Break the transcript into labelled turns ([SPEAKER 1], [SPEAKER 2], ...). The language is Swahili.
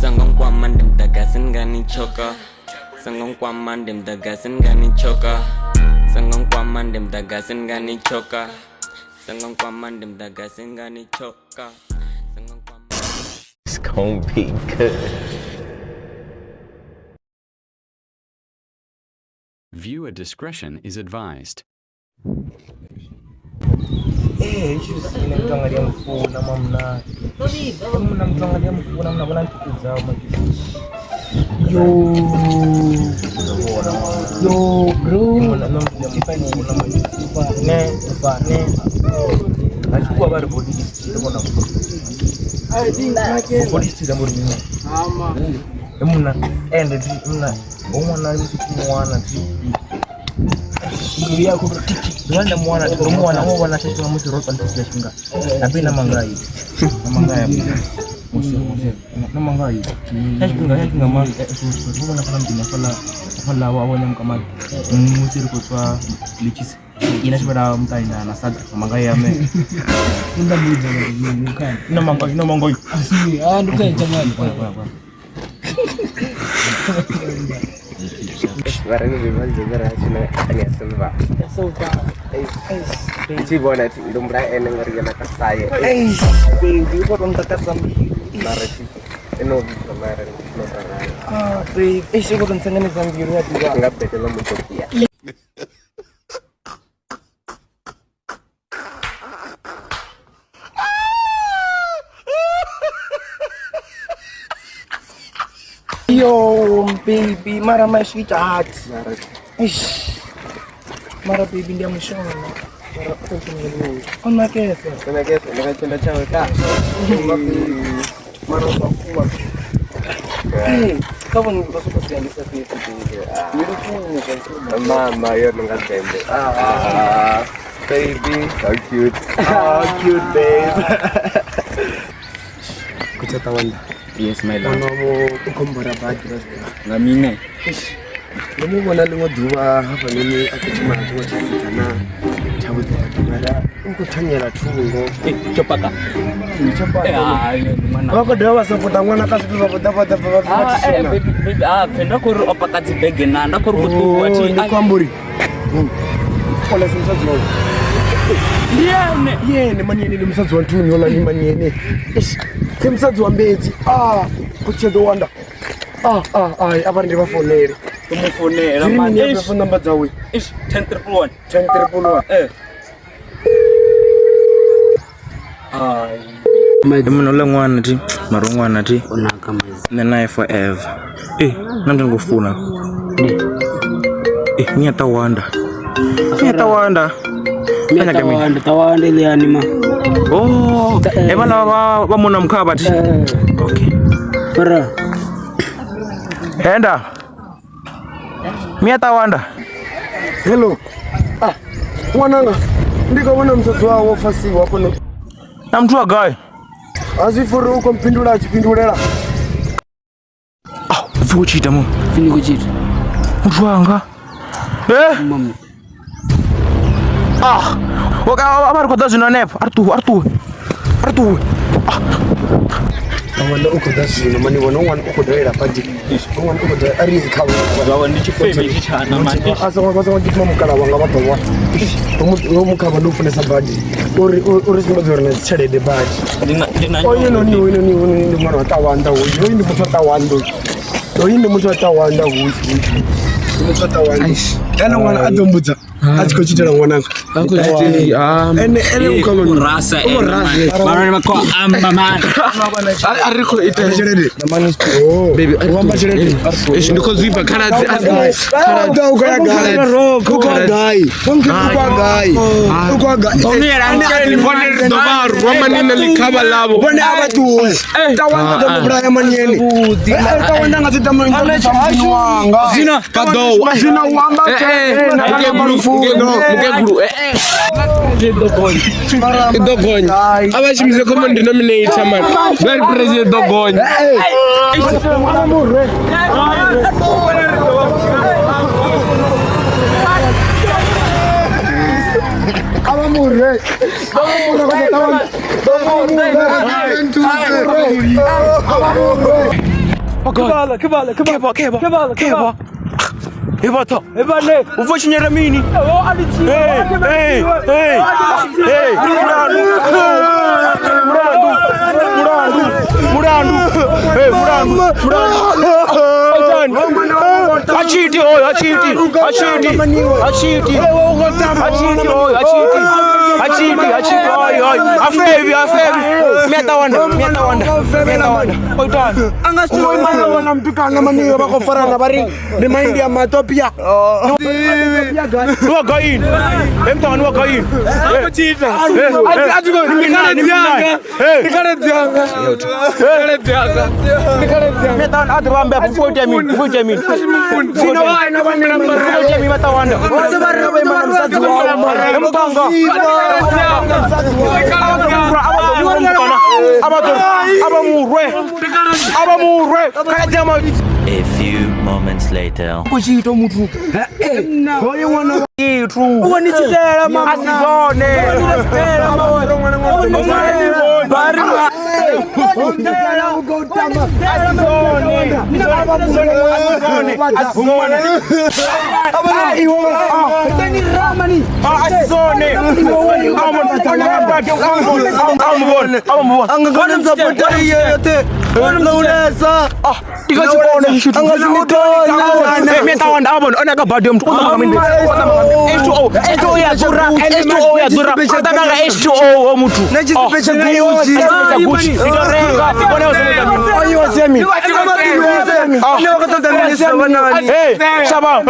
[SPEAKER 1] Sangong kwaman dem tagasin gani choka. Sangong kwaman dem tagasin gani choka. Sangong kwaman dem tagasin gani choka. Sangong kwaman dem tagasin gani choka. Sangong kwaman.
[SPEAKER 2] It's gonna be good.
[SPEAKER 3] Viewer discretion is advised.
[SPEAKER 4] Namtuangalia mfuna mamna. Namtuangalia mfuna mna nikizao majibu. Yo bro. Ne. Alikuwa bado body ndio na. Body ndio mimi. Ama. Mna ende mna. Umwana mwana Ngiria ko tiki wanda mwana wao wanashika na mtu ropa ndio shinga napenda mangai na mangai shinga mama sio na kama mtina fala wao nyam kama mtu ko kwa lichisi inashibara mtai na saga mangai yame nda mwidi na mangai asi nduka jamani
[SPEAKER 2] Barang ni memang juga cina hanya selva. Si bonat lumbra eneng ngerjain atas saya.
[SPEAKER 4] Baby, kok orang tetap sambil
[SPEAKER 2] Narasi eno kemarin notaran.
[SPEAKER 4] Baby, siapa kan senang sambilnya juga.
[SPEAKER 2] Anggap deh kalau muncul dia.
[SPEAKER 4] Yo, baby, mara mais sweetheart. Mara baby dia mushona. Mara kumpuni. Ona kesa.
[SPEAKER 2] Sana guys, nak cenda cewek tak?
[SPEAKER 4] Mara bakua. Kamu ni masuk ke sini seperti itu.
[SPEAKER 2] Mama, yo nengah cende. Baby, so cute.
[SPEAKER 4] Cute babe.
[SPEAKER 2] Kucatawan.
[SPEAKER 1] Yes, my love.
[SPEAKER 4] Mau kumbara baju
[SPEAKER 1] Ngamine.
[SPEAKER 4] Kamu mana lu dua apa ini aku cuma dua sana. Cabut kamera. Aku tanya tungo.
[SPEAKER 1] Coba kak.
[SPEAKER 4] Coba.
[SPEAKER 1] Mana?
[SPEAKER 4] Aku dawa sepotang anak kasih dapat.
[SPEAKER 1] Baby, penda kur opakati begena, nda kur kutu wati.
[SPEAKER 4] Ni kwamburi. Pole sinzo. Yene manyene ni msazi wa ntuni wala ni manyene. Ke msazi wa mbezi. Kuchedo wanda. Aba ndi bafonere.
[SPEAKER 1] Tumufonera
[SPEAKER 4] manje. Ni phone number zawe.
[SPEAKER 1] 1031.
[SPEAKER 4] 1031.
[SPEAKER 5] Mnola ngwana ti marungwana ti onaka mazi nena forever namntu ngofuna nyata wanda
[SPEAKER 6] tawanda ile anima
[SPEAKER 5] ebala bamona mkhabati okay
[SPEAKER 6] para
[SPEAKER 5] enda tawanda
[SPEAKER 4] hello mwananga ndikabona msathu wawo fasi wako
[SPEAKER 5] na mtu agaye
[SPEAKER 4] azifuru uko mpindula achipindulela
[SPEAKER 5] vuchita mo
[SPEAKER 6] fini kuchita
[SPEAKER 5] mtu wanga
[SPEAKER 6] mama
[SPEAKER 5] waka abari kwa zino nepa artu
[SPEAKER 4] wanda uko dasino mani wana uko daira padi wana uko da ari kawo
[SPEAKER 1] Gawa ndi chifeme chichana manje.
[SPEAKER 4] asa kwa gitma mukala wanga batwa umu mukaba ndufune sabadi uri simbazora na chede de badi oyo no ni mwana tawanda oyo ni mtu tawanda oyo ni mtu tawanda oyo mtu tawanda yana mwana adombuza achiko chitela mwananga ene ukaloni
[SPEAKER 1] Rasa Mara mako amba man.
[SPEAKER 5] ariko iterede
[SPEAKER 4] namani baby wamba chirede
[SPEAKER 5] ndiko zipa karazi Dogonho. Abashimize common denominator man. Very president Dogonho. Ebata. Ebale. Uvoshinyera mini. Achiti. Afevi. Meta wanda. Oitan.
[SPEAKER 4] Angasiwe mana wana mtukanga maniyo bako farana bari ni mahindi ya matopia.
[SPEAKER 5] Wagain. Emtani wagain.
[SPEAKER 4] Achita.
[SPEAKER 5] Meta adrambe before min.
[SPEAKER 4] Sino wai na bani na
[SPEAKER 5] Mimi meta wanda.
[SPEAKER 7] A few moments later.
[SPEAKER 5] Shaban,